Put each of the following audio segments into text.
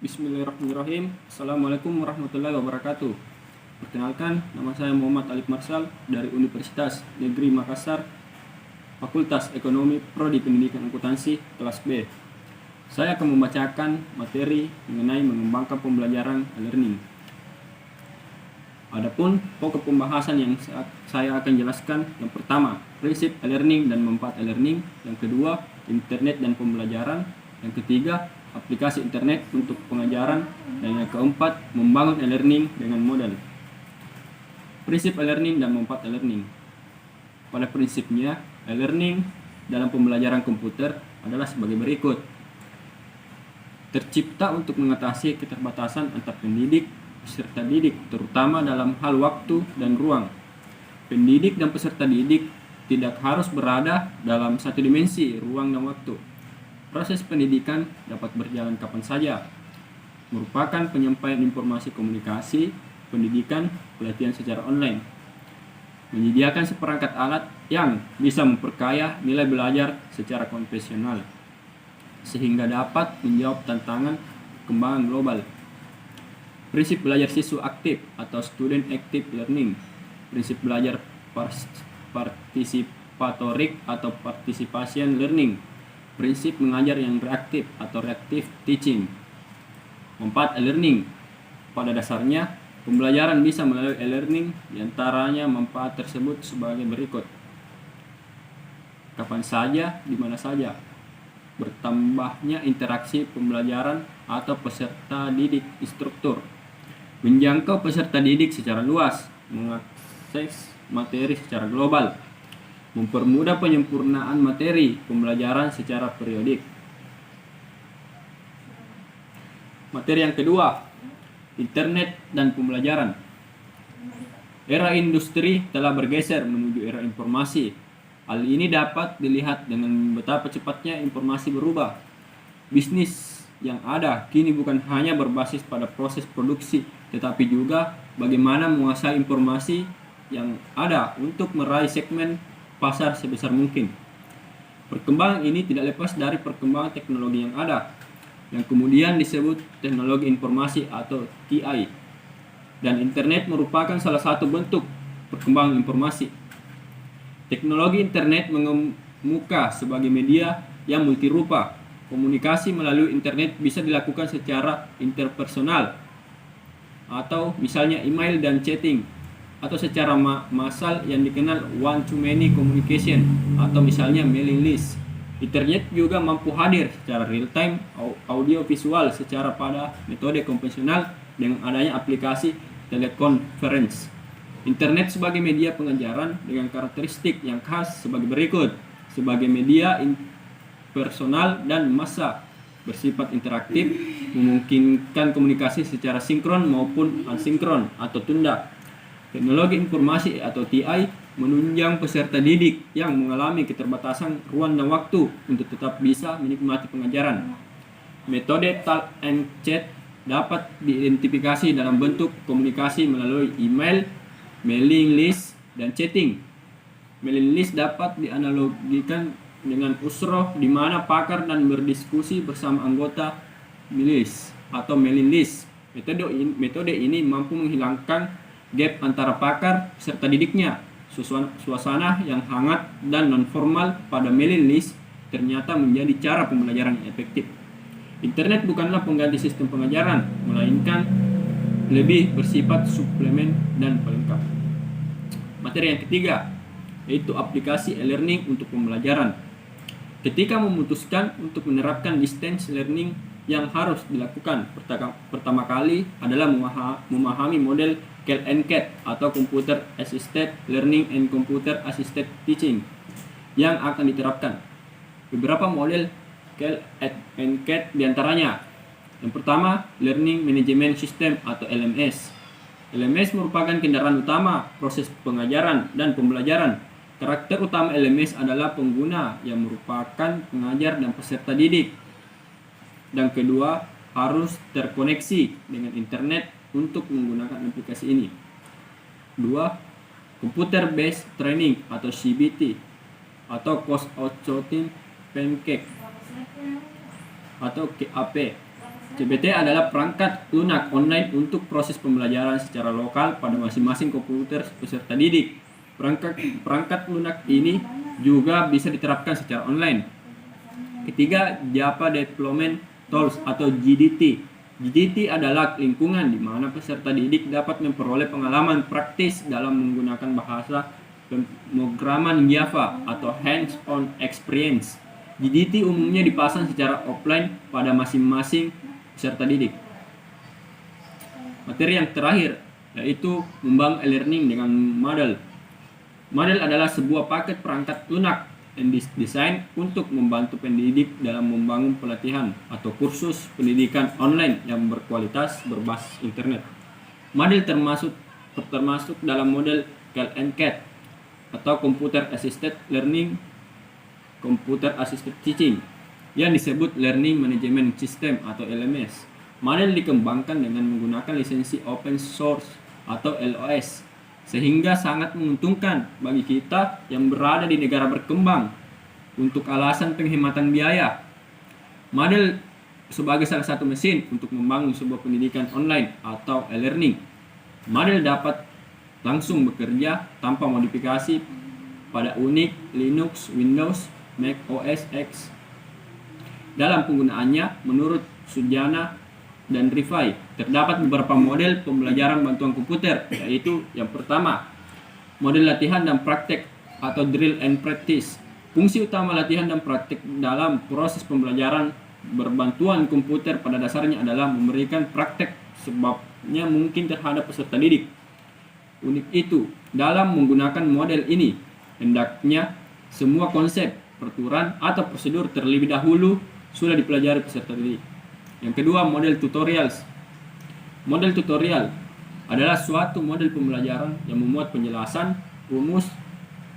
Bismillahirrahmanirrahim. Assalamualaikum warahmatullahi wabarakatuh. Perkenalkan, nama saya Muhammad Alif Marsal dari Universitas Negeri Makassar, Fakultas Ekonomi Prodi Pendidikan Akuntansi kelas B. Saya akan membacakan materi mengenai mengembangkan pembelajaran e-learning. Adapun pokok pembahasan yang saya akan jelaskan, yang pertama, prinsip e-learning dan manfaat e-learning, yang kedua, internet dan pembelajaran, yang ketiga, aplikasi internet untuk pengajaran, dan yang keempat, membangun e-learning dengan modal. Prinsip e-learning dan manfaat e-learning. Pada prinsipnya, e-learning dalam pembelajaran komputer adalah sebagai berikut. Tercipta untuk mengatasi keterbatasan antar pendidik, peserta didik, terutama dalam hal waktu dan ruang. Pendidik dan peserta didik tidak harus berada dalam satu dimensi, ruang dan waktu. Proses pendidikan dapat berjalan kapan saja, merupakan penyampaian informasi komunikasi, pendidikan, pelatihan secara online. Menyediakan seperangkat alat yang bisa memperkaya nilai belajar secara konvensional, sehingga dapat menjawab tantangan perkembangan global. Prinsip belajar siswa aktif atau student active learning. Prinsip belajar partisipatorik atau participation learning. Prinsip mengajar yang reaktif atau reactive teaching. Manfaat e-learning. Pada dasarnya, pembelajaran bisa melalui e-learning, diantaranya manfaat tersebut sebagai berikut. Kapan saja, di mana saja. Bertambahnya interaksi pembelajaran atau peserta didik instruktur. Menjangkau peserta didik secara luas, mengakses materi secara global. Mempermudah penyempurnaan materi pembelajaran secara periodik. Materi yang kedua, internet dan pembelajaran. Era industri telah bergeser menuju era informasi. Hal ini dapat dilihat dengan betapa cepatnya informasi berubah. Bisnis yang ada kini bukan hanya berbasis pada proses produksi, tetapi juga bagaimana menguasai informasi yang ada untuk meraih segmen pasar sebesar mungkin. Perkembangan ini tidak lepas dari perkembangan teknologi yang ada, yang kemudian disebut teknologi informasi atau TI. Dan internet merupakan salah satu bentuk perkembangan informasi. Teknologi internet mengemuka sebagai media yang multirupa. Komunikasi melalui internet bisa dilakukan secara interpersonal, atau misalnya email dan chatting, atau secara massal yang dikenal one-to-many communication, atau misalnya mailing list. Internet juga mampu hadir secara real-time audio visual secara pada metode konvensional dengan adanya aplikasi teleconference. Internet sebagai media pengajaran dengan karakteristik yang khas sebagai berikut. Sebagai media personal dan massa, bersifat interaktif, memungkinkan komunikasi secara sinkron maupun asinkron atau tunda. Teknologi informasi atau TI menunjang peserta didik yang mengalami keterbatasan ruang dan waktu untuk tetap bisa menikmati pengajaran. Metode talk and chat dapat diidentifikasi dalam bentuk komunikasi melalui email, mailing list, dan chatting. Mailing list dapat dianalogikan dengan usroh di mana pakar dan berdiskusi bersama anggota list atau mailing list. Metode ini mampu menghilangkan gap antara pakar peserta didiknya. Suasana yang hangat dan non-formal pada mailing list ternyata menjadi cara pembelajaran yang efektif. Internet bukanlah pengganti sistem pengajaran, melainkan lebih bersifat suplemen dan pelengkap. Materi yang ketiga, yaitu aplikasi e-learning untuk pembelajaran. Ketika memutuskan untuk menerapkan distance learning, yang harus dilakukan pertama kali adalah memahami model CAT atau Computer Assisted Learning and Computer Assisted Teaching yang akan diterapkan. Beberapa model CAT diantaranya. Yang pertama, Learning Management System atau LMS. LMS merupakan kendaraan utama proses pengajaran dan pembelajaran. Karakter utama LMS adalah pengguna yang merupakan pengajar dan peserta didik. Dan kedua, harus terkoneksi dengan internet untuk menggunakan aplikasi ini. 2. Computer Based Training atau CBT atau Course Outsourcing Pancake atau KAP. CPT adalah perangkat lunak online untuk proses pembelajaran secara lokal pada masing-masing komputer peserta didik. Perangkat lunak ini juga bisa diterapkan secara online. Ketiga, Java Development Tools atau JDT. JDT adalah lingkungan di mana peserta didik dapat memperoleh pengalaman praktis dalam menggunakan bahasa pemrograman Java atau hands-on experience. JDT umumnya dipasang secara offline pada masing-masing peserta didik. Materi yang terakhir yaitu membangun e-learning dengan Moodle. Moodle adalah sebuah paket perangkat lunak yang didesain untuk membantu pendidik dalam membangun pelatihan atau kursus pendidikan online yang berkualitas berbasis internet. Moodle termasuk dalam model CAT atau Computer Assisted Learning, Computer Assisted Teaching, yang disebut Learning Management System atau LMS. Moodle dikembangkan dengan menggunakan lisensi open source atau LOS, sehingga sangat menguntungkan bagi kita yang berada di negara berkembang untuk alasan penghematan biaya. Moodle sebagai salah satu mesin untuk membangun sebuah pendidikan online atau e-learning. Moodle dapat langsung bekerja tanpa modifikasi pada Unix, Linux, Windows, Mac OS X. Dalam penggunaannya, menurut Sujana dan Rifai, terdapat beberapa model pembelajaran bantuan komputer, yaitu yang pertama, model latihan dan praktek atau drill and practice. Fungsi utama latihan dan praktek dalam proses pembelajaran berbantuan komputer pada dasarnya adalah memberikan praktek sebabnya mungkin terhadap peserta didik. Unik itu, dalam menggunakan model ini, hendaknya semua konsep, peraturan, atau prosedur terlebih dahulu sudah dipelajari peserta didik. Yang kedua, model tutorials. Model tutorial adalah suatu model pembelajaran yang memuat penjelasan, rumus,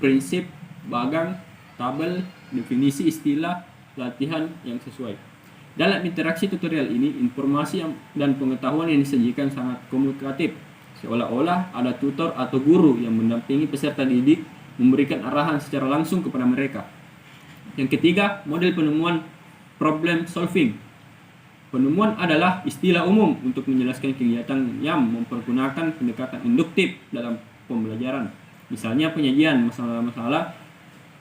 prinsip, bagang, tabel, definisi istilah, latihan yang sesuai. Dalam interaksi tutorial ini, informasi dan pengetahuan yang disajikan sangat komunikatif, seolah-olah ada tutor atau guru yang mendampingi peserta didik memberikan arahan secara langsung kepada mereka. Yang ketiga, model penemuan problem solving. Penemuan adalah istilah umum untuk menjelaskan kegiatan yang mempergunakan pendekatan induktif dalam pembelajaran. Misalnya penyajian masalah-masalah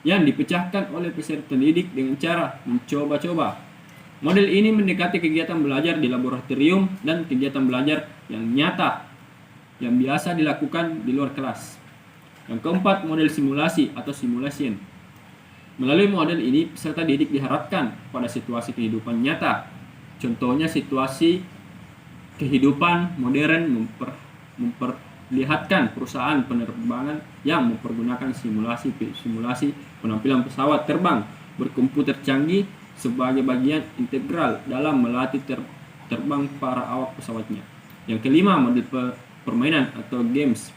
yang dipecahkan oleh peserta didik dengan cara mencoba-coba. Model ini mendekati kegiatan belajar di laboratorium dan kegiatan belajar yang nyata yang biasa dilakukan di luar kelas. Yang keempat, model simulasi atau simulation. Melalui model ini, peserta didik diharapkan pada situasi kehidupan nyata. Contohnya situasi kehidupan modern memperlihatkan perusahaan penerbangan yang mempergunakan simulasi penampilan pesawat terbang berkomputer canggih sebagai bagian integral dalam melatih terbang para awak pesawatnya. Yang kelima, model permainan atau games.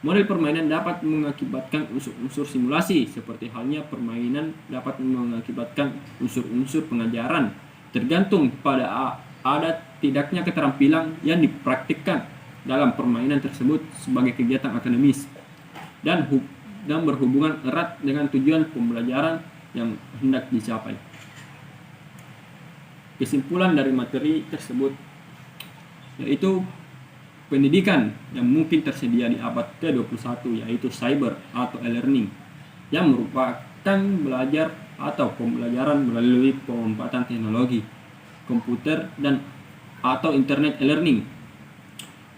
Model permainan dapat mengakibatkan unsur-unsur simulasi, seperti halnya permainan dapat mengakibatkan unsur-unsur pengajaran, tergantung pada ada tidaknya keterampilan yang dipraktikkan dalam permainan tersebut sebagai kegiatan akademis dan berhubungan erat dengan tujuan pembelajaran yang hendak dicapai. Kesimpulan dari materi tersebut yaitu pendidikan yang mungkin tersedia di abad ke-21 yaitu cyber atau e-learning yang merupakan belajar atau pembelajaran melalui pemanfaatan teknologi, komputer dan atau internet e-learning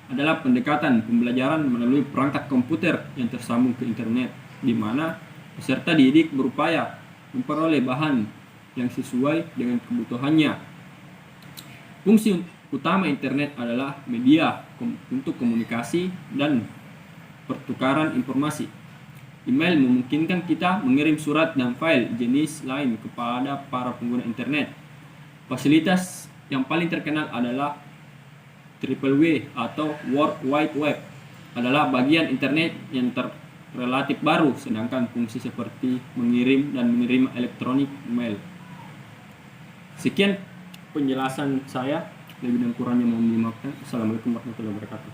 adalah pendekatan pembelajaran melalui perangkat komputer yang tersambung ke internet di mana peserta didik berupaya memperoleh bahan yang sesuai dengan kebutuhannya. Fungsi utama internet adalah media untuk komunikasi dan pertukaran informasi. Email memungkinkan kita mengirim surat dan file jenis lain kepada para pengguna internet. Fasilitas yang paling terkenal adalah WWW atau World Wide Web adalah bagian internet yang relatif baru, sedangkan fungsi seperti mengirim dan menerima elektronik mail. Sekian penjelasan saya. Lebih dan kurangnya mohon dimaafkan. Assalamualaikum warahmatullahi wabarakatuh.